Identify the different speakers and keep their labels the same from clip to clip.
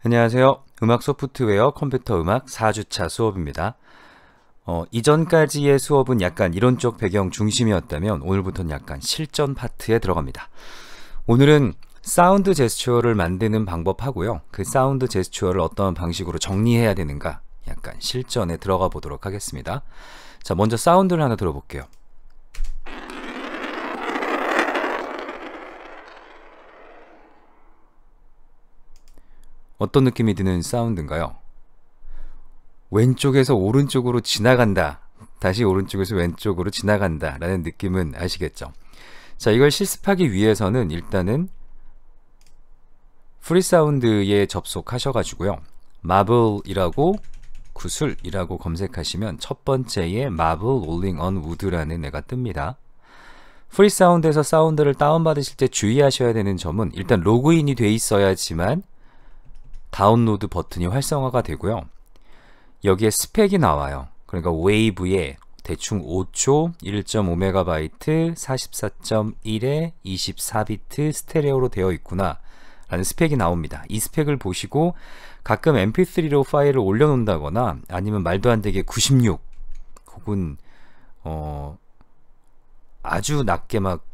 Speaker 1: 안녕하세요. 음악 소프트웨어 컴퓨터 음악 4주차 수업입니다. 이전까지의 수업은 약간 이론 쪽 배경 중심이었다면 오늘부터는 약간 실전 파트에 들어갑니다. 오늘은 사운드 제스처를 만드는 방법하고요. 그 사운드 제스처를 어떤 방식으로 정리해야 되는가 약간 실전에 들어가 보도록 하겠습니다. 자, 먼저 사운드를 하나 들어볼게요. 어떤 느낌이 드는 사운드인가요? 왼쪽에서 오른쪽으로 지나간다, 다시 오른쪽에서 왼쪽으로 지나간다 라는 느낌은 아시겠죠? 자, 이걸 실습하기 위해서는 일단은 프리사운드에 접속하셔가지고요, 마블이라고, 구슬이라고 검색하시면 첫 번째에 마블 롤링 언 우드라는 애가 뜹니다. 프리사운드에서 사운드를 다운받으실 때 주의하셔야 되는 점은 일단 로그인이 돼 있어야지만 다운로드 버튼이 활성화가 되고요. 여기에 스펙이 나와요. 그러니까 웨이브에 대충 5초, 1.5MB, 44.1에 24비트 스테레오로 되어 있구나 라는 스펙이 나옵니다. 이 스펙을 보시고 가끔 mp3로 파일을 올려놓는다거나 아니면 말도 안 되게 96 혹은 아주 낮게 막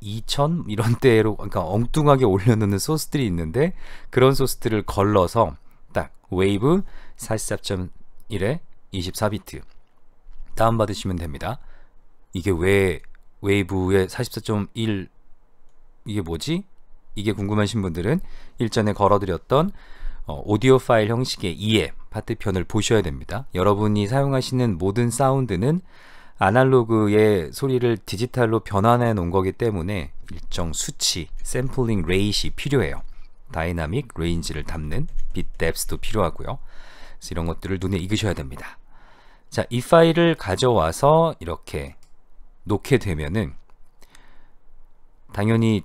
Speaker 1: 2000 이런 때로, 그러니까 엉뚱하게 올려놓는 소스들이 있는데 그런 소스들을 걸러서 딱 웨이브 44.1에 24비트 다운받으시면 됩니다. 이게 왜 웨이브의 44.1 이게 뭐지? 이게 궁금하신 분들은 일전에 걸어드렸던 오디오 파일 형식의 2의 파트편을 보셔야 됩니다. 여러분이 사용하시는 모든 사운드는 아날로그의 소리를 디지털로 변환해 놓은 거기 때문에 일정 수치, 샘플링 레이트이 필요해요. 다이나믹 레인지를 담는 빗 뎁스도 필요하고요. 그래서 이런 것들을 눈에 익으셔야 됩니다. 자, 이 파일을 가져와서 이렇게 놓게 되면은 당연히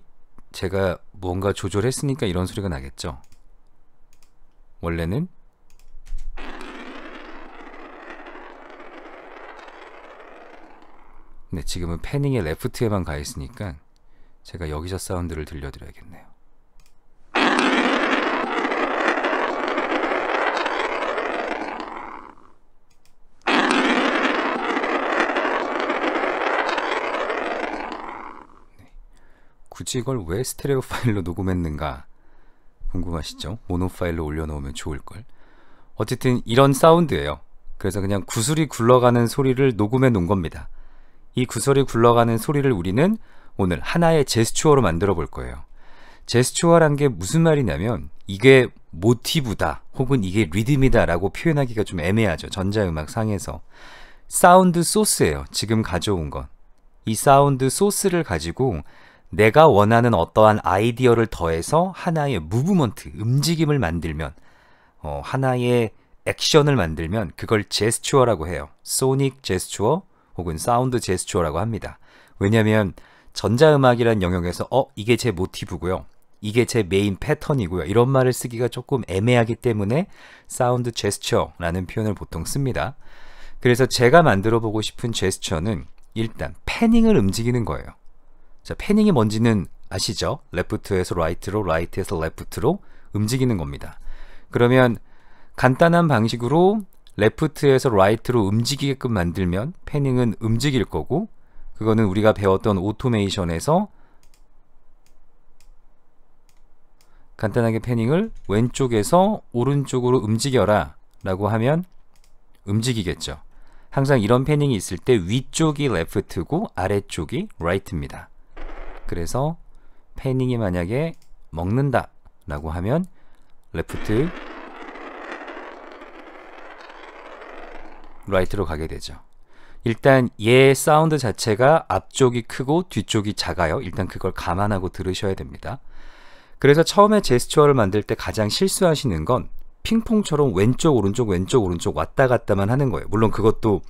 Speaker 1: 제가 뭔가 조절했으니까 이런 소리가 나겠죠. 원래는 네, 지금은 패닝의 레프트에만 가 있으니까 제가 여기서 사운드를 들려드려야겠네요. 네. 굳이 이걸 왜 스테레오 파일로 녹음했는가 궁금하시죠? 모노 파일로 올려놓으면 좋을걸. 어쨌든 이런 사운드예요. 그래서 그냥 구슬이 굴러가는 소리를 녹음해 놓은 겁니다. 이 구슬이 굴러가는 소리를 우리는 오늘 하나의 제스처로 만들어 볼 거예요. 제스처란 게 무슨 말이냐면 이게 모티브다 혹은 이게 리듬이다 라고 표현하기가 좀 애매하죠. 전자음악 상에서. 사운드 소스예요. 지금 가져온 건. 이 사운드 소스를 가지고 내가 원하는 어떠한 아이디어를 더해서 하나의 무브먼트, 움직임을 만들면, 하나의 액션을 만들면 그걸 제스처라고 해요. 소닉 제스처 혹은 사운드 제스처라고 합니다. 왜냐하면 전자음악이란 영역에서 이게 제 모티브고요, 이게 제 메인 패턴이고요, 이런 말을 쓰기가 조금 애매하기 때문에 사운드 제스처라는 표현을 보통 씁니다. 그래서 제가 만들어 보고 싶은 제스처는 일단 패닝을 움직이는 거예요. 자, 패닝이 뭔지는 아시죠? 레프트에서 라이트로, 라이트에서 레프트로 움직이는 겁니다. 그러면 간단한 방식으로 레프트에서 라이트로 움직이게끔 만들면 패닝은 움직일 거고, 그거는 우리가 배웠던 오토메이션에서 간단하게 패닝을 왼쪽에서 오른쪽으로 움직여라 라고 하면 움직이겠죠. 항상 이런 패닝이 있을 때 위쪽이 레프트고 아래쪽이 라이트입니다. 그래서 패닝이 만약에 먹는다 라고 하면 레프트, 라이트로 가게 되죠. 일단 얘 사운드 자체가 앞쪽이 크고 뒤쪽이 작아요. 일단 그걸 감안하고 들으셔야 됩니다. 그래서 처음에 제스처를 만들 때 가장 실수하시는 건 핑퐁처럼 왼쪽 오른쪽 왼쪽 오른쪽 왔다 갔다만 하는 거예요. 물론 그것도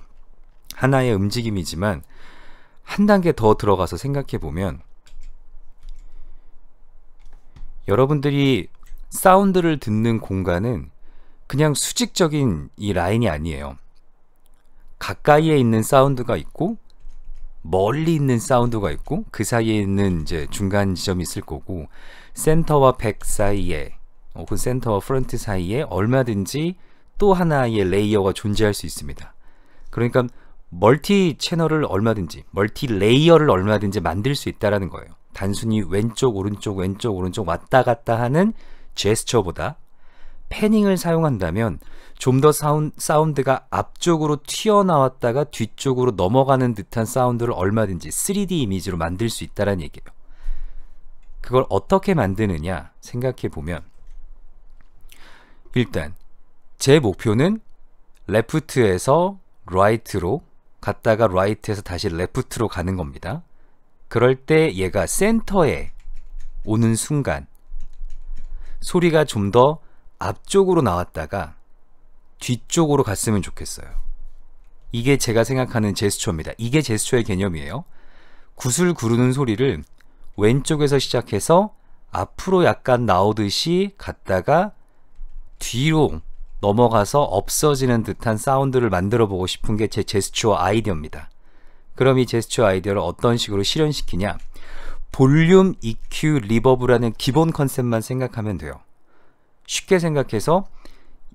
Speaker 1: 하나의 움직임이지만 한 단계 더 들어가서 생각해 보면 여러분들이 사운드를 듣는 공간은 그냥 수직적인 이 라인이 아니에요. 가까이에 있는 사운드가 있고 멀리 있는 사운드가 있고 그 사이에 있는 이제 중간 지점이 있을 거고 센터와 백 사이에 혹은 센터와 프론트 사이에 얼마든지 또 하나의 레이어가 존재할 수 있습니다. 그러니까 멀티 채널을 얼마든지, 멀티 레이어를 얼마든지 만들 수 있다는 거예요. 단순히 왼쪽 오른쪽 왼쪽 오른쪽 왔다 갔다 하는 제스처보다 패닝을 사용한다면 좀 더 사운드가 앞쪽으로 튀어나왔다가 뒤쪽으로 넘어가는 듯한 사운드를 얼마든지 3D 이미지로 만들 수 있다는 얘기예요. 그걸 어떻게 만드느냐 생각해 보면, 일단 제 목표는 레프트에서 라이트로 갔다가 라이트에서 다시 레프트로 가는 겁니다. 그럴 때 얘가 센터에 오는 순간 소리가 좀 더 앞쪽으로 나왔다가 뒤쪽으로 갔으면 좋겠어요. 이게 제가 생각하는 제스처입니다. 이게 제스처의 개념이에요. 구슬 구르는 소리를 왼쪽에서 시작해서 앞으로 약간 나오듯이 갔다가 뒤로 넘어가서 없어지는 듯한 사운드를 만들어 보고 싶은 게 제 제스처 아이디어입니다. 그럼 이 제스처 아이디어를 어떤 식으로 실현시키냐, 볼륨, EQ, 리버브라는 기본 컨셉만 생각하면 돼요. 쉽게 생각해서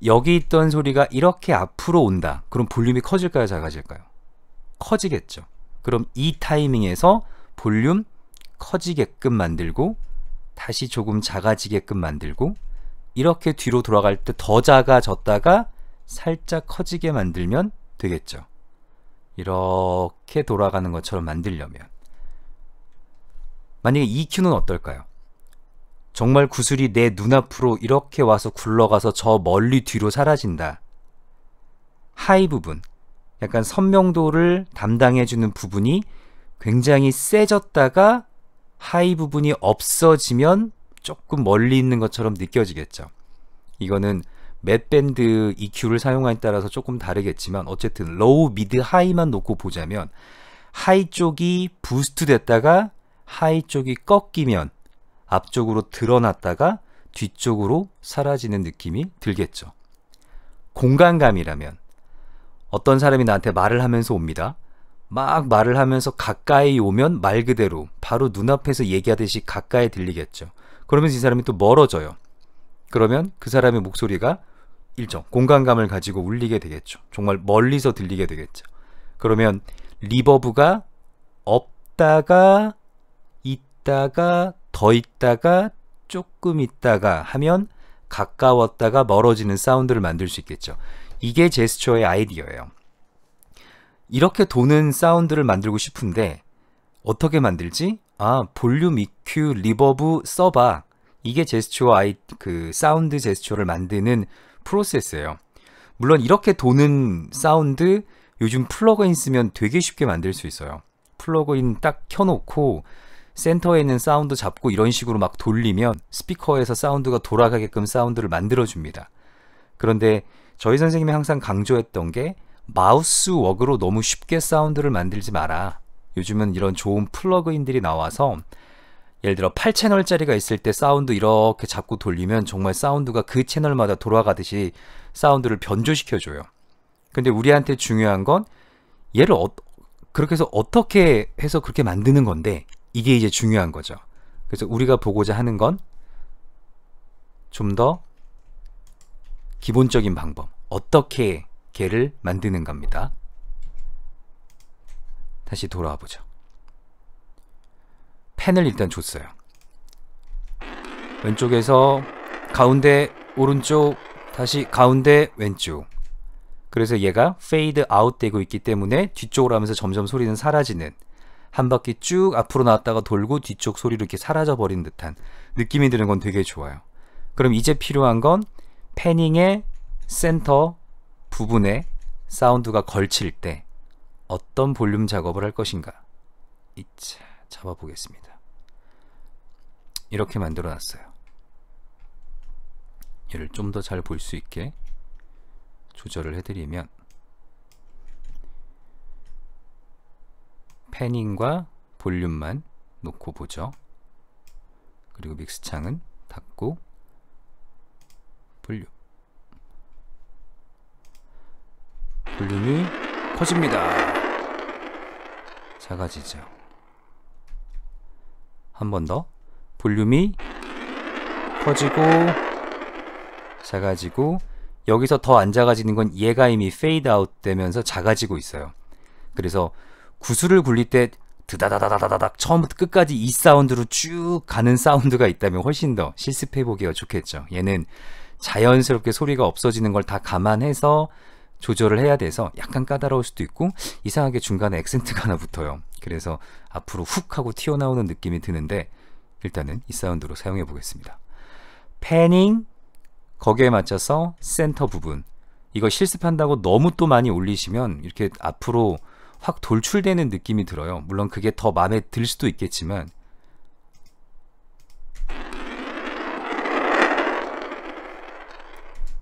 Speaker 1: 여기 있던 소리가 이렇게 앞으로 온다. 그럼 볼륨이 커질까요, 작아질까요? 커지겠죠. 그럼 이 타이밍에서 볼륨 커지게끔 만들고 다시 조금 작아지게끔 만들고 이렇게 뒤로 돌아갈 때 더 작아졌다가 살짝 커지게 만들면 되겠죠. 이렇게 돌아가는 것처럼 만들려면. 만약에 EQ는 어떨까요? 정말 구슬이 내 눈앞으로 이렇게 와서 굴러가서 저 멀리 뒤로 사라진다. 하이 부분, 약간 선명도를 담당해주는 부분이 굉장히 세졌다가 하이 부분이 없어지면 조금 멀리 있는 것처럼 느껴지겠죠. 이거는 몇 밴드 EQ를 사용하에 따라서 조금 다르겠지만 어쨌든 로우, 미드, 하이만 놓고 보자면 하이 쪽이 부스트 됐다가 하이 쪽이 꺾이면 앞쪽으로 드러났다가 뒤쪽으로 사라지는 느낌이 들겠죠. 공간감이라면 어떤 사람이 나한테 말을 하면서 옵니다. 막 말을 하면서 가까이 오면 말 그대로 바로 눈앞에서 얘기하듯이 가까이 들리겠죠. 그러면서 이 사람이 또 멀어져요. 그러면 그 사람의 목소리가 일정 공간감을 가지고 울리게 되겠죠. 정말 멀리서 들리게 되겠죠. 그러면 리버브가 없다가 있다가 더 있다가 조금 있다가 하면 가까웠다가 멀어지는 사운드를 만들 수 있겠죠. 이게 제스처의 아이디어예요. 이렇게 도는 사운드를 만들고 싶은데 어떻게 만들지? 볼륨, EQ, 리버브 써봐. 이게 제스처 사운드 제스처를 만드는 프로세스예요. 물론 이렇게 도는 사운드 요즘 플러그인 쓰면 되게 쉽게 만들 수 있어요. 플러그인 딱 켜놓고 센터에 있는 사운드 잡고 이런 식으로 막 돌리면 스피커에서 사운드가 돌아가게끔 사운드를 만들어줍니다. 그런데 저희 선생님이 항상 강조했던 게 마우스 웍으로 너무 쉽게 사운드를 만들지 마라. 요즘은 이런 좋은 플러그인들이 나와서 예를 들어 8채널짜리가 있을 때 사운드 이렇게 잡고 돌리면 정말 사운드가 그 채널마다 돌아가듯이 사운드를 변조시켜줘요. 근데 우리한테 중요한 건 얘를 그렇게 해서 어떻게 해서 그렇게 만드는 건데 이게 이제 중요한 거죠. 그래서 우리가 보고자 하는 건 좀 더 기본적인 방법, 어떻게 걔를 만드는 겁니다. 다시 돌아와 보죠. 펜을 일단 줬어요. 왼쪽에서 가운데 오른쪽, 다시 가운데 왼쪽. 그래서 얘가 페이드 아웃 되고 있기 때문에 뒤쪽으로 하면서 점점 소리는 사라지는, 한 바퀴 쭉 앞으로 나왔다가 돌고 뒤쪽 소리로 이렇게 사라져 버린 듯한 느낌이 드는 건 되게 좋아요. 그럼 이제 필요한 건 패닝의 센터 부분에 사운드가 걸칠 때 어떤 볼륨 작업을 할 것인가. 이차 잡아보겠습니다. 이렇게 만들어 놨어요. 얘를 좀 더 잘 볼 수 있게 조절을 해드리면 패닝과 볼륨만 놓고 보죠. 그리고 믹스 창은 닫고 볼륨이 커집니다. 작아지죠. 한 번 더 볼륨이 커지고 작아지고 여기서 더 안 작아지는 건 얘가 이미 페이드 아웃 되면서 작아지고 있어요. 그래서 구슬을 굴릴 때 드다다다다다닥 처음부터 끝까지 이 사운드로 쭉 가는 사운드가 있다면 훨씬 더 실습해보기가 좋겠죠. 얘는 자연스럽게 소리가 없어지는 걸 다 감안해서 조절을 해야 돼서 약간 까다로울 수도 있고 이상하게 중간에 액센트가 하나 붙어요. 그래서 앞으로 훅 하고 튀어나오는 느낌이 드는데 일단은 이 사운드로 사용해 보겠습니다. 패닝, 거기에 맞춰서 센터 부분, 이거 실습한다고 너무 또 많이 올리시면 이렇게 앞으로 확 돌출되는 느낌이 들어요. 물론 그게 더 마음에 들 수도 있겠지만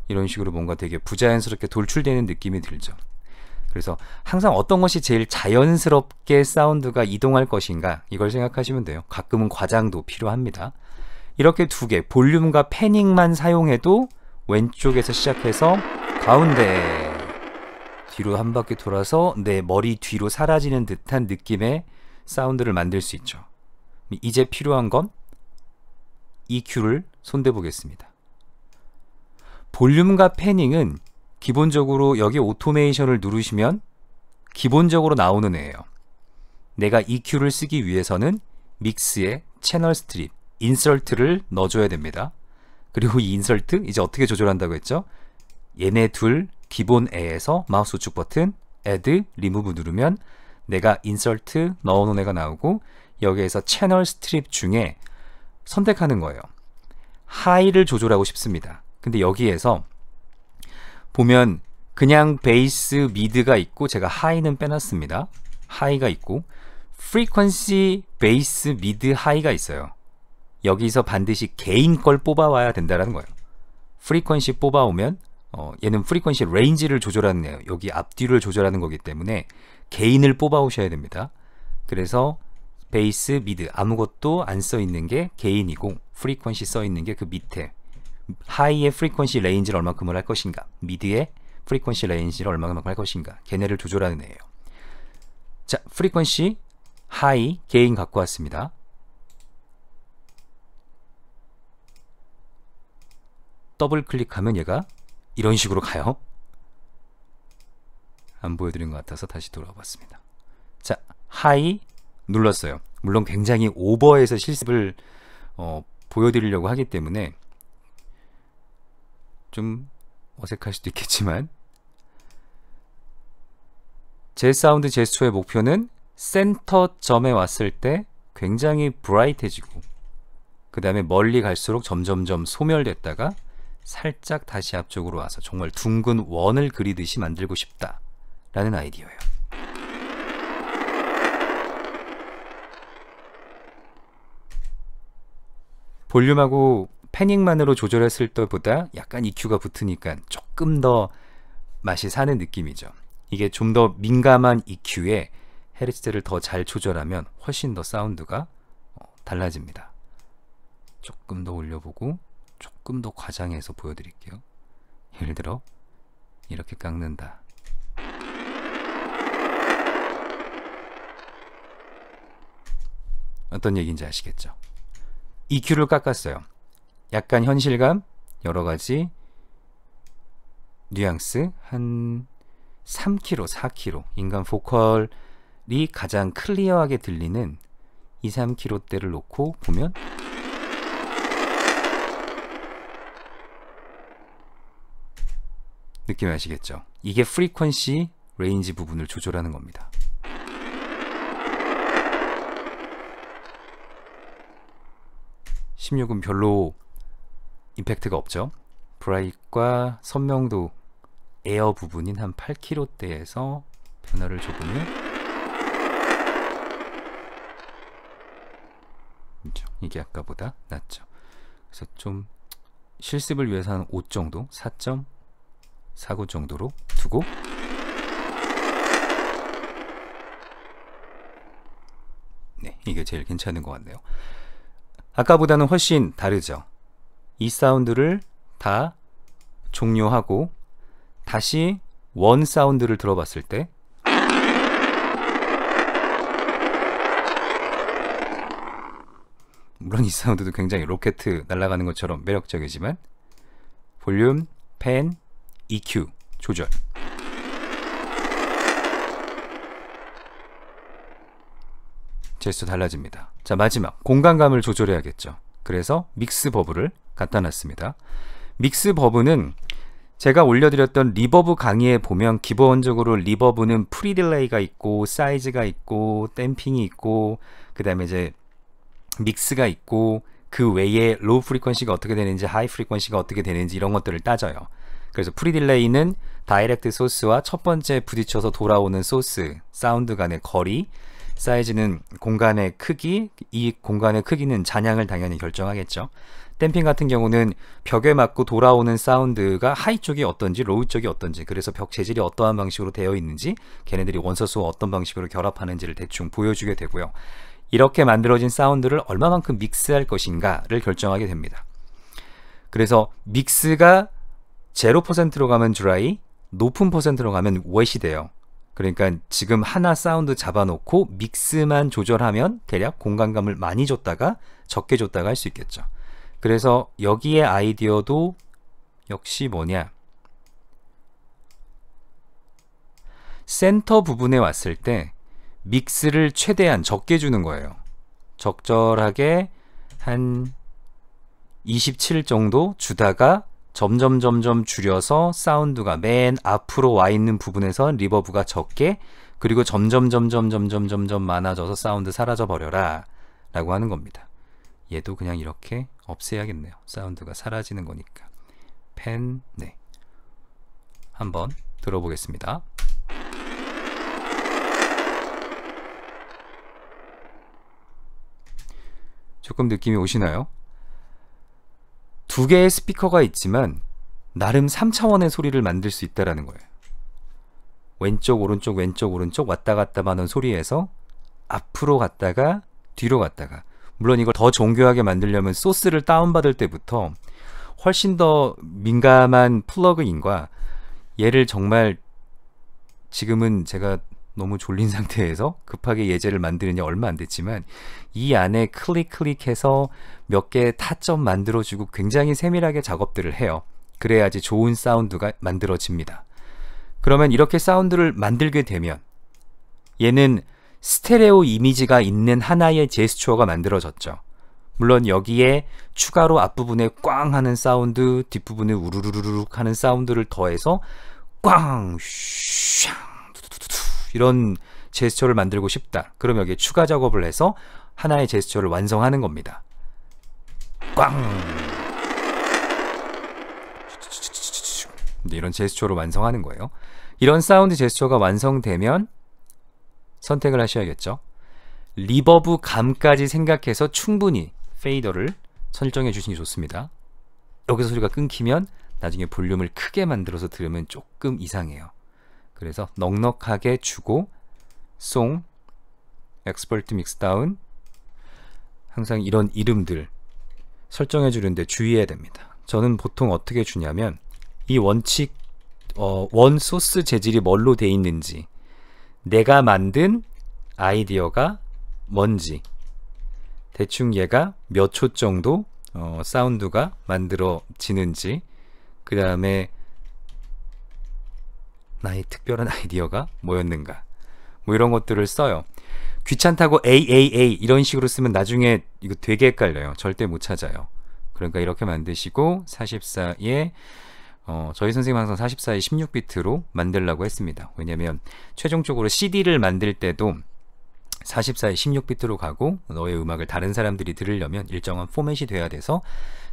Speaker 1: 이런 식으로 뭔가 되게 부자연스럽게 돌출되는 느낌이 들죠. 그래서 항상 어떤 것이 제일 자연스럽게 사운드가 이동할 것인가 이걸 생각하시면 돼요. 가끔은 과장도 필요합니다. 이렇게 두 개, 볼륨과 패닝만 사용해도 왼쪽에서 시작해서 가운데 뒤로 한 바퀴 돌아서 내 머리 뒤로 사라지는 듯한 느낌의 사운드를 만들 수 있죠. 이제 필요한 건 EQ를 손대 보겠습니다. 볼륨과 패닝은 기본적으로 여기 오토메이션을 누르시면 기본적으로 나오는 애예요. 내가 EQ를 쓰기 위해서는 믹스에 채널 스트립, 인설트를 넣어줘야 됩니다. 그리고 이 인설트 이제 어떻게 조절한다고 했죠? 얘네 둘 기본 애에서 마우스 우측 버튼 Add, Remove 누르면 내가 인설트 넣어놓은 애가 나오고 여기에서 채널 스트립 중에 선택하는 거예요. 하이를 조절하고 싶습니다. 근데 여기에서 보면 그냥 베이스 미드가 있고 제가 하이는 빼놨습니다. 하이가 있고 프리퀀시 베이스 미드 하이가 있어요. 여기서 반드시 개인 걸 뽑아와야 된다는 거예요. 프리퀀시 뽑아오면 얘는 프리퀀시 레인지를 조절하는 애예요. 여기 앞뒤를 조절하는 거기 때문에 개인을 뽑아오셔야 됩니다. 그래서 베이스 미드 아무것도 안 써있는 게 개인이고 프리퀀시 써있는 게 그 밑에 하이의 프리퀀시 레인지를 얼마큼을 할 것인가, 미드의 프리퀀시 레인지를 얼마큼을 할 것인가, 걔네를 조절하는 애예요. 자, 프리퀀시 하이 개인 갖고 왔습니다. 더블 클릭하면 얘가 이런 식으로 가요. 안 보여드린 것 같아서 다시 돌아와 봤습니다. 자, 하이 눌렀어요. 물론 굉장히 오버해서 실습을 보여드리려고 하기 때문에 좀 어색할 수도 있겠지만 제 사운드 제스처의 목표는 센터점에 왔을 때 굉장히 브라이트해지고 그 다음에 멀리 갈수록 점점점 소멸됐다가 살짝 다시 앞쪽으로 와서 정말 둥근 원을 그리듯이 만들고 싶다 라는 아이디어예요. 볼륨하고 패닝만으로 조절했을 때보다 약간 EQ가 붙으니까 조금 더 맛이 사는 느낌이죠. 이게 좀 더 민감한 EQ에 헤르츠를 더 잘 조절하면 훨씬 더 사운드가 달라집니다. 조금 더 올려보고 조금 더 과장해서 보여드릴게요. 예를 들어 이렇게 깎는다. 어떤 얘기인지 아시겠죠? EQ를 깎았어요. 약간 현실감, 여러가지 뉘앙스, 한 3kg, 4kg 인간 보컬이 가장 클리어하게 들리는 2, 3kg대를 놓고 보면 느낌 아시겠죠? 이게 프리퀀시 레인지 부분을 조절하는 겁니다. (16은) 별로 임팩트가 없죠. 브라이트과 선명도 에어 부분인 한 8kg대에서 변화를 줘보면 이게 아까보다 낫죠. 그래서 좀 실습을 위해서 한 5 정도, 4.49 정도로 두고 네, 이게 제일 괜찮은 것 같네요. 아까보다는 훨씬 다르죠. 이 사운드를 다 종료하고 다시 원 사운드를 들어봤을 때 물론 이 사운드도 굉장히 로켓 날아가는 것처럼 매력적이지만 볼륨, 팬, EQ 조절. 제스처 달라집니다. 자, 마지막 공간감을 조절해야겠죠. 그래서 믹스 버브를 갖다 놨습니다. 믹스 버브는 제가 올려드렸던 리버브 강의에 보면 기본적으로 리버브는 프리 딜레이가 있고 사이즈가 있고 댐핑이 있고 그 다음에 이제 믹스가 있고 그 외에 로우 프리퀀시가 어떻게 되는지 하이 프리퀀시가 어떻게 되는지 이런 것들을 따져요. 그래서 프리 딜레이는 다이렉트 소스와 첫 번째 부딪혀서 돌아오는 소스 사운드 간의 거리, 사이즈는 공간의 크기, 이 공간의 크기는 잔향을 당연히 결정하겠죠. 댐핑 같은 경우는 벽에 맞고 돌아오는 사운드가 하이 쪽이 어떤지 로우 쪽이 어떤지, 그래서 벽 재질이 어떠한 방식으로 되어 있는지, 걔네들이 원소스와 어떤 방식으로 결합하는지를 대충 보여주게 되고요. 이렇게 만들어진 사운드를 얼마만큼 믹스할 것인가를 결정하게 됩니다. 그래서 믹스가 0%로 가면 드라이, 높은 퍼센트로 가면 웨시 돼요. 그러니까 지금 하나 사운드 잡아놓고 믹스만 조절하면 대략 공간감을 많이 줬다가 적게 줬다가 할 수 있겠죠. 그래서 여기에 아이디어도 역시 뭐냐, 센터 부분에 왔을 때 믹스를 최대한 적게 주는 거예요. 적절하게 한 27 정도 주다가 점점 줄여서 사운드가 맨 앞으로 와 있는 부분에서 리버브가 적게, 그리고 점점 많아져서 사운드 사라져 버려라 라고 하는 겁니다. 얘도 그냥 이렇게 없애야겠네요. 사운드가 사라지는 거니까. 펜, 네. 한번 들어보겠습니다. 조금 느낌이 오시나요? 두 개의 스피커가 있지만 나름 3차원의 소리를 만들 수 있다는 거예요. 왼쪽 오른쪽 왼쪽 오른쪽 왔다 갔다 하는 소리에서 앞으로 갔다가 뒤로 갔다가, 물론 이걸 더 정교하게 만들려면 소스를 다운받을 때부터 훨씬 더 민감한 플러그인과, 얘를 정말 지금은 제가 너무 졸린 상태에서 급하게 예제를 만드느냐 얼마 안 됐지만 이 안에 클릭해서 몇 개의 타점 만들어주고 굉장히 세밀하게 작업들을 해요. 그래야지 좋은 사운드가 만들어집니다. 그러면 이렇게 사운드를 만들게 되면 얘는 스테레오 이미지가 있는 하나의 제스처가 만들어졌죠. 물론 여기에 추가로 앞부분에 꽝 하는 사운드, 뒷부분에 우르르르륵 하는 사운드를 더해서 꽝, 샹, 이런 제스처를 만들고 싶다. 그럼 여기에 추가 작업을 해서 하나의 제스처를 완성하는 겁니다. 꽝! 이런 제스처로 완성하는 거예요. 이런 사운드 제스처가 완성되면 선택을 하셔야겠죠. 리버브 감까지 생각해서 충분히 페이더를 설정해 주시는 게 좋습니다. 여기서 소리가 끊기면 나중에 볼륨을 크게 만들어서 들으면 조금 이상해요. 그래서 넉넉하게 주고 송, 엑스퍼트 믹스 다운, 항상 이런 이름들 설정해 주는데 주의해야 됩니다. 저는 보통 어떻게 주냐면 이 원칙, 원 소스 재질이 뭘로 돼 있는지, 내가 만든 아이디어가 뭔지, 대충 얘가 몇 초 정도 사운드가 만들어지는지, 그 다음에 나의 특별한 아이디어가 뭐였는가, 뭐 이런 것들을 써요. 귀찮다고 AAA 이런 식으로 쓰면 나중에 이거 되게 헷갈려요. 절대 못 찾아요. 그러니까 이렇게 만드시고 44에 저희 선생님 항상 44에 16비트로 만들라고 했습니다. 왜냐면 최종적으로 CD를 만들 때도 44에 16비트로 가고 너의 음악을 다른 사람들이 들으려면 일정한 포맷이 돼야 돼서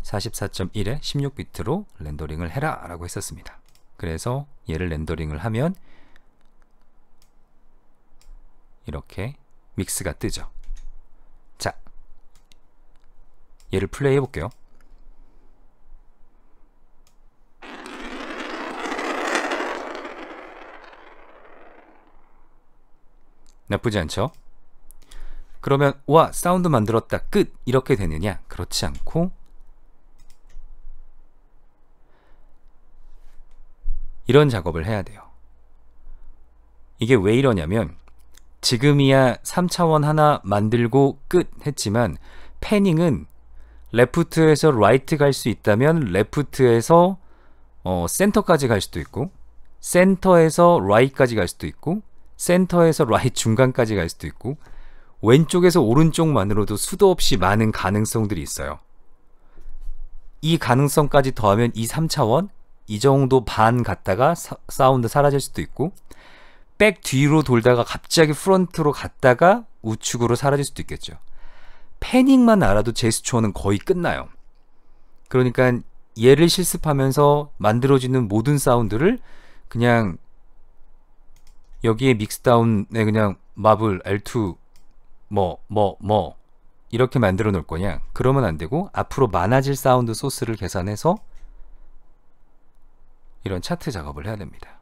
Speaker 1: 44.1에 16비트로 렌더링을 해라 라고 했었습니다. 그래서 얘를 렌더링을 하면 이렇게 믹스가 뜨죠. 자, 얘를 플레이 해볼게요. 나쁘지 않죠? 그러면 와, 사운드 만들었다, 끝! 이렇게 되느냐? 그렇지 않고 이런 작업을 해야 돼요. 이게 왜 이러냐면 지금이야 3차원 하나 만들고 끝 했지만 패닝은 레프트에서 라이트 갈 수 있다면 레프트에서 센터까지 갈 수도 있고, 센터에서 라이트까지 갈 수도 있고, 센터에서 라이트 중간까지 갈 수도 있고, 왼쪽에서 오른쪽만으로도 수도 없이 많은 가능성들이 있어요. 이 가능성까지 더하면 이 3차원, 이 정도 반 갔다가 사운드 사라질 수도 있고, 백 뒤로 돌다가 갑자기 프론트로 갔다가 우측으로 사라질 수도 있겠죠. 패닝만 알아도 제스처는 거의 끝나요. 그러니까 얘를 실습하면서 만들어지는 모든 사운드를 그냥 여기에 믹스다운에 그냥 마블 L2 뭐 이렇게 만들어 놓을 거냐? 그러면 안 되고 앞으로 많아질 사운드 소스를 계산해서 이런 차트 작업을 해야 됩니다.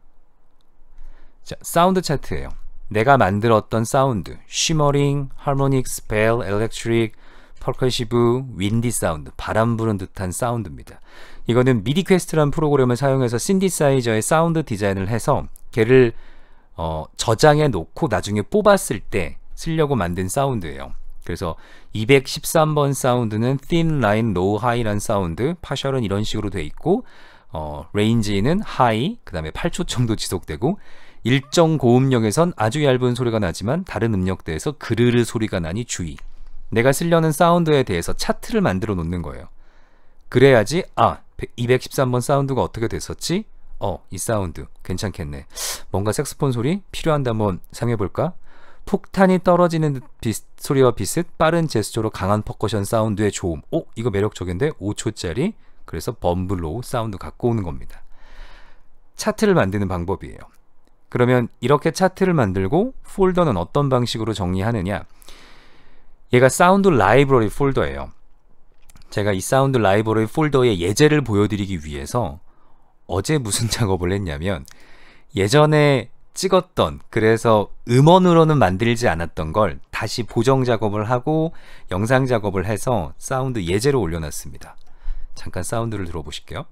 Speaker 1: 자, 사운드 차트예요. 내가 만들었던 사운드, 쉬머링, 하모닉스, 벨, 엘렉트릭, 퍼커시브, 윈디 사운드, 바람 부는 듯한 사운드입니다. 이거는 미디 퀘스트라는 프로그램을 사용해서 신디사이저의 사운드 디자인을 해서 걔를 저장해 놓고 나중에 뽑았을 때 쓰려고 만든 사운드예요. 그래서 213번 사운드는 thin line, low, high란 사운드, 파셜은 이런 식으로 돼 있고 레인지는 high, 그 다음에 8초 정도 지속되고 일정 고음역에선 아주 얇은 소리가 나지만 다른 음역대에서 그르르 소리가 나니 주의. 내가 쓰려는 사운드에 대해서 차트를 만들어 놓는 거예요. 그래야지 213번 사운드가 어떻게 됐었지? 이 사운드 괜찮겠네. 뭔가 색소폰 소리 필요한데 한번 상해볼까? 폭탄이 떨어지는 소리와 비슷 빠른 제스처로 강한 퍼커션 사운드의 조음. 이거 매력적인데 5초짜리. 그래서 범블로우 사운드 갖고 오는 겁니다. 차트를 만드는 방법이에요. 그러면 이렇게 차트를 만들고 폴더는 어떤 방식으로 정리하느냐? 얘가 사운드 라이브러리 폴더예요. 제가 이 사운드 라이브러리 폴더의 예제를 보여드리기 위해서 어제 무슨 작업을 했냐면 예전에 찍었던, 그래서 음원으로는 만들지 않았던 걸 다시 보정 작업을 하고 영상 작업을 해서 사운드 예제로 올려놨습니다. 잠깐 사운드를 들어보실게요.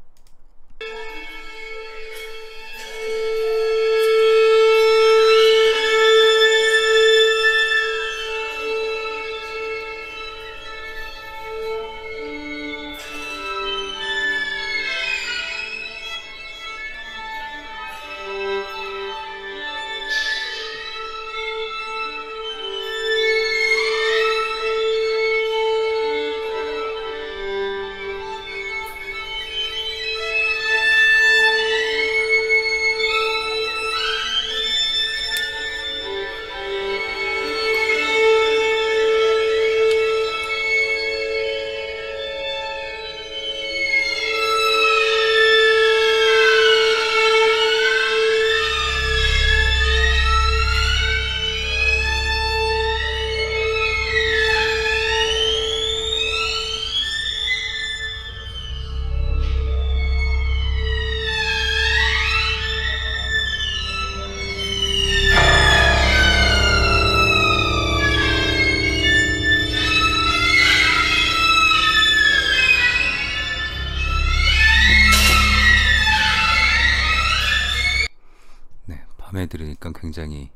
Speaker 1: 밤에 들으니까 굉장히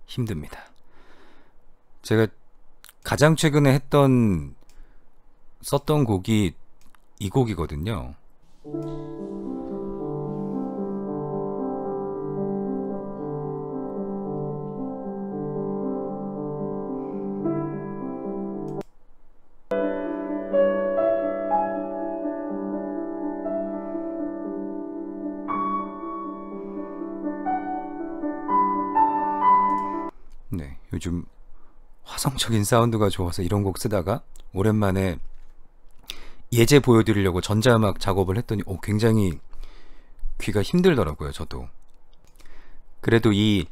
Speaker 1: 힘듭니다. 제가 가장 최근에 썼던 곡이 이 곡이거든요. 네, 요즘 화성적인 사운드가 좋아서 이런 곡 쓰다가 오랜만에 예제 보여드리려고 전자음악 작업을 했더니 굉장히 귀가 힘들더라고요. 저도. 그래도 이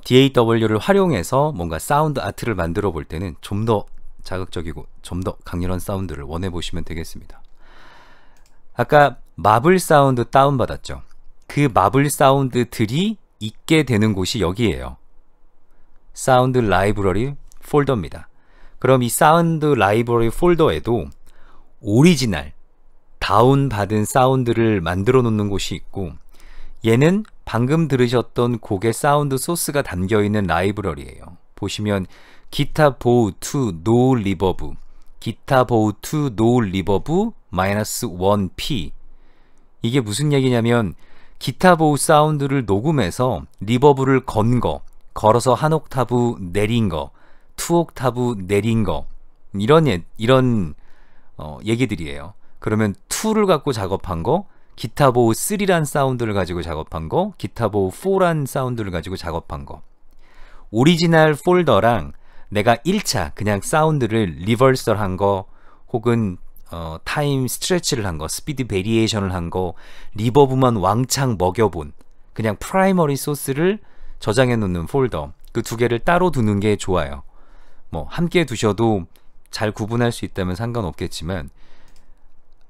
Speaker 1: DAW를 활용해서 뭔가 사운드 아트를 만들어 볼 때는 좀 더 자극적이고 좀 더 강렬한 사운드를 원해 보시면 되겠습니다. 아까 마블 사운드 다운받았죠. 그 마블 사운드들이 있게 되는 곳이 여기예요. 사운드 라이브러리 폴더입니다. 그럼 이 사운드 라이브러리 폴더에도 오리지널, 다운받은 사운드를 만들어 놓는 곳이 있고, 얘는 방금 들으셨던 곡의 사운드 소스가 담겨있는 라이브러리예요. 보시면 기타 보우 투 노 리버브, 기타 보우 투 노 리버브 마이너스 1P, 이게 무슨 얘기냐면 기타 보호 사운드를 녹음해서 리버브를 건 거, 걸어서 한 옥타브 내린 거, 투 옥타브 내린 거, 이런 얘기들이에요. 그러면 2를 갖고 작업한 거, 기타 보호 3란 사운드를 가지고 작업한 거, 기타 보호 4란 사운드를 가지고 작업한 거. 오리지널 폴더랑 내가 1차 그냥 사운드를 리버설 한 거, 혹은 타임 스트레치를 한 거, 스피드 베리에이션을 한 거, 리버브만 왕창 먹여본 그냥 프라이머리 소스를 저장해 놓는 폴더, 그 두 개를 따로 두는 게 좋아요. 뭐 함께 두셔도 잘 구분할 수 있다면 상관없겠지만,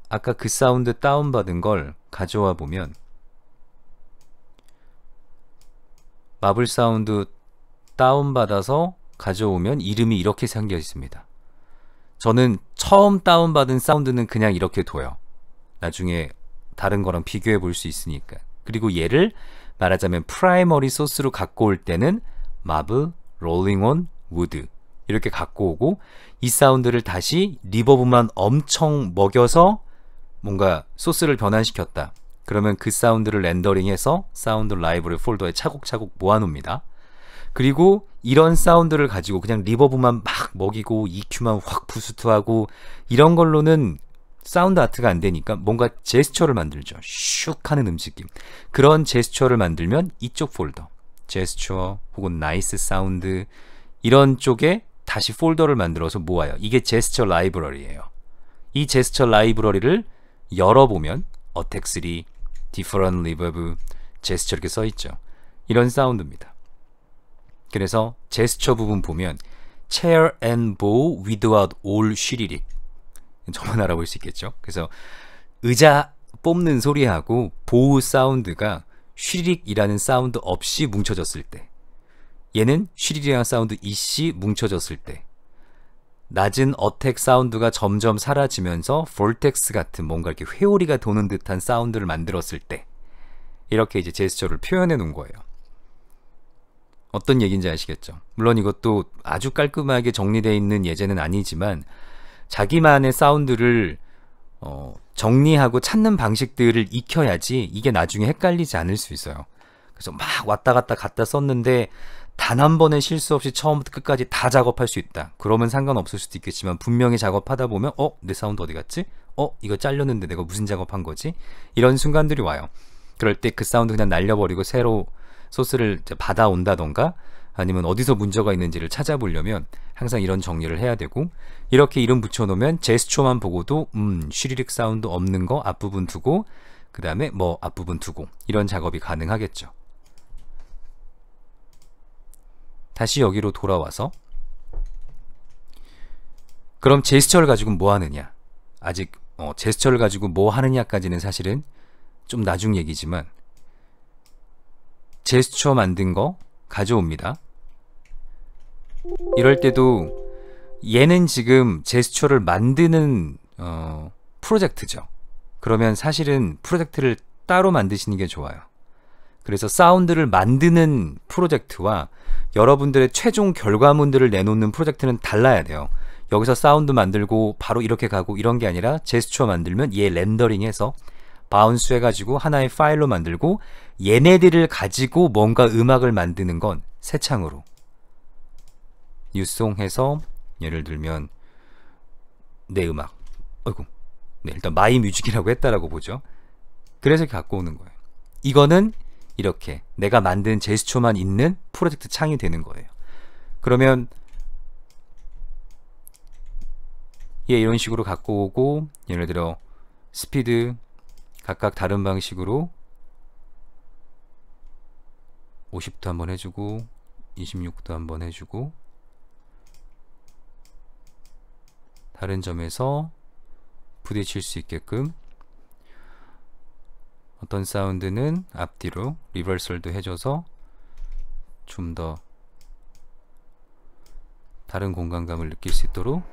Speaker 1: 아까 그 사운드 다운받은 걸 가져와 보면 마블 사운드 다운받아서 가져오면 이름이 이렇게 생겨 있습니다. 저는 처음 다운받은 사운드는 그냥 이렇게 둬요. 나중에 다른 거랑 비교해 볼 수 있으니까. 그리고 얘를 말하자면 프라이머리 소스로 갖고 올 때는 마블 롤링 온 우드 이렇게 갖고 오고, 이 사운드를 다시 리버브만 엄청 먹여서 뭔가 소스를 변환시켰다. 그러면 그 사운드를 렌더링해서 사운드 라이브러리 폴더에 차곡차곡 모아놓습니다. 그리고 이런 사운드를 가지고 그냥 리버브만 막 먹이고 EQ만 확 부스트하고 이런 걸로는 사운드 아트가 안 되니까 뭔가 제스처를 만들죠. 슉 하는 움직임. 그런 제스처를 만들면 이쪽 폴더, 제스처 혹은 나이스 사운드, 이런 쪽에 다시 폴더를 만들어서 모아요. 이게 제스처 라이브러리예요. 이 제스처 라이브러리를 열어보면 어택 3, different reverb, 제스처 이렇게 써있죠. 이런 사운드입니다. 그래서 제스처 부분 보면 chair and bow without all 쉬리릭, 저만 알아볼 수 있겠죠. 그래서 의자 뽑는 소리하고 보우 사운드가 쉬리릭이라는 사운드 없이 뭉쳐졌을 때, 얘는 쉬리릭이라는 사운드 이씨 뭉쳐졌을 때, 낮은 어택 사운드가 점점 사라지면서 볼텍스 같은 뭔가 이렇게 회오리가 도는 듯한 사운드를 만들었을 때, 이렇게 이제 제스처를 표현해 놓은 거예요. 어떤 얘기인지 아시겠죠? 물론 이것도 아주 깔끔하게 정리되어 있는 예제는 아니지만 자기만의 사운드를 정리하고 찾는 방식들을 익혀야지 이게 나중에 헷갈리지 않을 수 있어요. 그래서 막 왔다 갔다 갖다 썼는데 단 한 번의 실수 없이 처음부터 끝까지 다 작업할 수 있다. 그러면 상관없을 수도 있겠지만, 분명히 작업하다 보면 내 사운드 어디 갔지? 이거 잘렸는데 내가 무슨 작업한 거지? 이런 순간들이 와요. 그럴 때 그 사운드 그냥 날려버리고 새로 소스를 받아온다던가, 아니면 어디서 문제가 있는지를 찾아보려면 항상 이런 정리를 해야 되고, 이렇게 이름 붙여놓으면 제스처만 보고도 쉬리릭 사운드 없는 거 앞부분 두고, 그 다음에 뭐 앞부분 두고, 이런 작업이 가능하겠죠. 다시 여기로 돌아와서, 그럼 제스처를 가지고 뭐 하느냐, 아직 제스처를 가지고 뭐 하느냐까지는 사실은 좀 나중 얘기지만, 제스처 만든 거 가져옵니다. 이럴 때도 얘는 지금 제스처를 만드는 프로젝트죠. 그러면 사실은 프로젝트를 따로 만드시는 게 좋아요. 그래서 사운드를 만드는 프로젝트와 여러분들의 최종 결과물들을 내놓는 프로젝트는 달라야 돼요. 여기서 사운드 만들고 바로 이렇게 가고 이런 게 아니라, 제스처 만들면 얘 렌더링해서 바운스 해가지고 하나의 파일로 만들고, 얘네들을 가지고 뭔가 음악을 만드는 건 새 창으로 뉴송 해서, 예를 들면 내 음악, 일단 마이 뮤직이라고 했다라고 보죠. 그래서 갖고 오는 거예요. 이거는 이렇게 내가 만든 제스처만 있는 프로젝트 창이 되는 거예요. 그러면 얘 이런 식으로 갖고 오고, 예를 들어 스피드 각각 다른 방식으로 50도 한번 해주고 26도 한번 해주고, 다른 점에서 부딪힐 수 있게끔, 어떤 사운드는 앞뒤로 리버설도 해줘서 좀 더 다른 공간감을 느낄 수 있도록,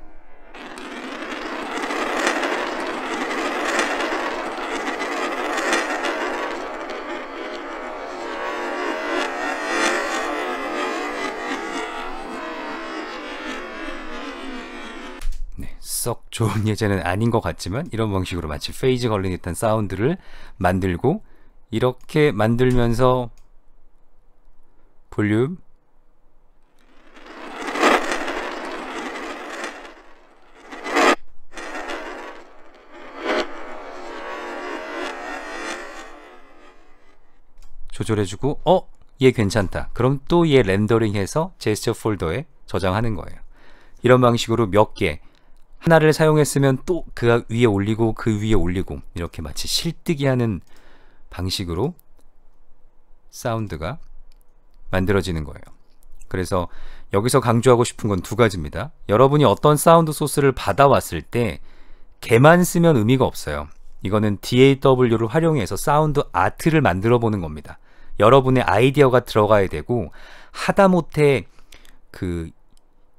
Speaker 1: 썩 좋은 예제는 아닌 것 같지만 이런 방식으로 마치 페이즈 걸린 듯한 사운드를 만들고 이렇게 만들면서 볼륨 조절해주고 얘 괜찮다. 그럼 또 얘 렌더링해서 제스처 폴더에 저장하는 거예요. 이런 방식으로 몇 개 하나를 사용했으면 또 그 위에 올리고 그 위에 올리고 이렇게 마치 실뜨기 하는 방식으로 사운드가 만들어지는 거예요. 그래서 여기서 강조하고 싶은 건 두 가지입니다. 여러분이 어떤 사운드 소스를 받아왔을 때 걔만 쓰면 의미가 없어요. 이거는 DAW를 활용해서 사운드 아트를 만들어 보는 겁니다. 여러분의 아이디어가 들어가야 되고 하다못해 그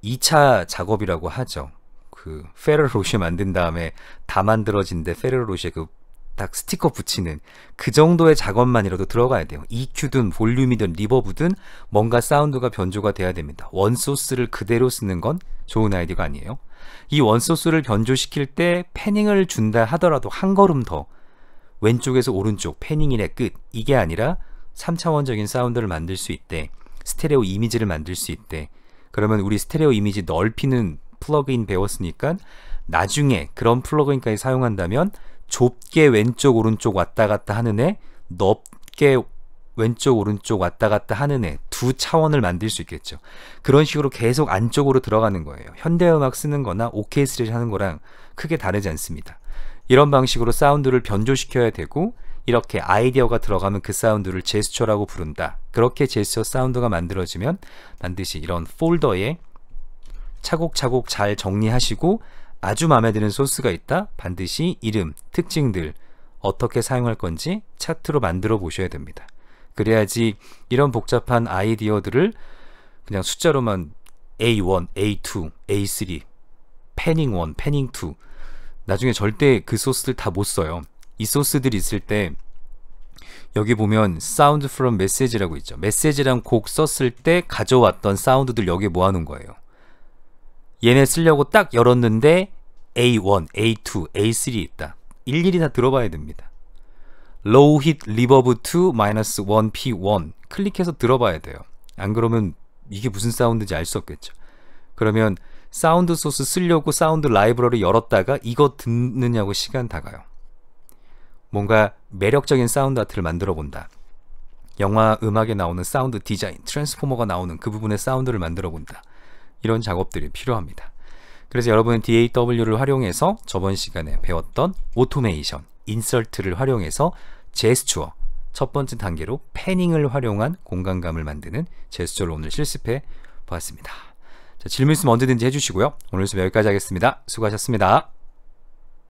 Speaker 1: 2차 작업이라고 하죠. 그 페르로쉐 만든 다음에 다 만들어진데 페르로쉐 그 딱 스티커 붙이는 그 정도의 작업만이라도 들어가야 돼요. EQ든 볼륨이든 리버브든 뭔가 사운드가 변조가 돼야 됩니다. 원소스를 그대로 쓰는 건 좋은 아이디어가 아니에요. 이 원소스를 변조시킬 때 패닝을 준다 하더라도 한 걸음 더 왼쪽에서 오른쪽 패닝일의 끝 이게 아니라 3차원적인 사운드를 만들 수 있대. 스테레오 이미지를 만들 수 있대. 그러면 우리 스테레오 이미지 넓히는 플러그인 배웠으니까 나중에 그런 플러그인까지 사용한다면 좁게 왼쪽 오른쪽 왔다 갔다 하는 애, 넓게 왼쪽 오른쪽 왔다 갔다 하는 애 두 차원을 만들 수 있겠죠. 그런 식으로 계속 안쪽으로 들어가는 거예요. 현대음악 쓰는 거나 오케스트레이션 하는 거랑 크게 다르지 않습니다. 이런 방식으로 사운드를 변조시켜야 되고 이렇게 아이디어가 들어가면 그 사운드를 제스처라고 부른다. 그렇게 제스처 사운드가 만들어지면 반드시 이런 폴더에 차곡차곡 잘 정리하시고 아주 마음에 드는 소스가 있다. 반드시 이름, 특징들 어떻게 사용할 건지 차트로 만들어 보셔야 됩니다. 그래야지 이런 복잡한 아이디어들을 그냥 숫자로만 A1, A2, A3, 패닝 1, 패닝 2 나중에 절대 그 소스들 다 못 써요. 이 소스들이 있을 때 여기 보면 사운드 프롬 메시지라고 있죠. 메시지랑 곡 썼을 때 가져왔던 사운드들 여기에 모아놓은 거예요. 얘네 쓰려고 딱 열었는데 A1, A2, A3 있다. 일일이 다 들어봐야 됩니다. Low Hit Reverb 2 -1P1 클릭해서 들어봐야 돼요. 안 그러면 이게 무슨 사운드인지 알 수 없겠죠. 그러면 사운드 소스 쓰려고 사운드 라이브러리 열었다가 이거 듣느냐고 시간 다 가요. 뭔가 매력적인 사운드 아트를 만들어 본다. 영화 음악에 나오는 사운드 디자인, 트랜스포머가 나오는 그 부분의 사운드를 만들어 본다. 이런 작업들이 필요합니다. 그래서 여러분은 DAW를 활용해서 저번 시간에 배웠던 오토메이션, 인설트를 활용해서 제스처, 첫 번째 단계로 패닝을 활용한 공간감을 만드는 제스처를 오늘 실습해 보았습니다. 자, 질문 있으면 언제든지 해주시고요. 오늘 수업 여기까지 하겠습니다. 수고하셨습니다.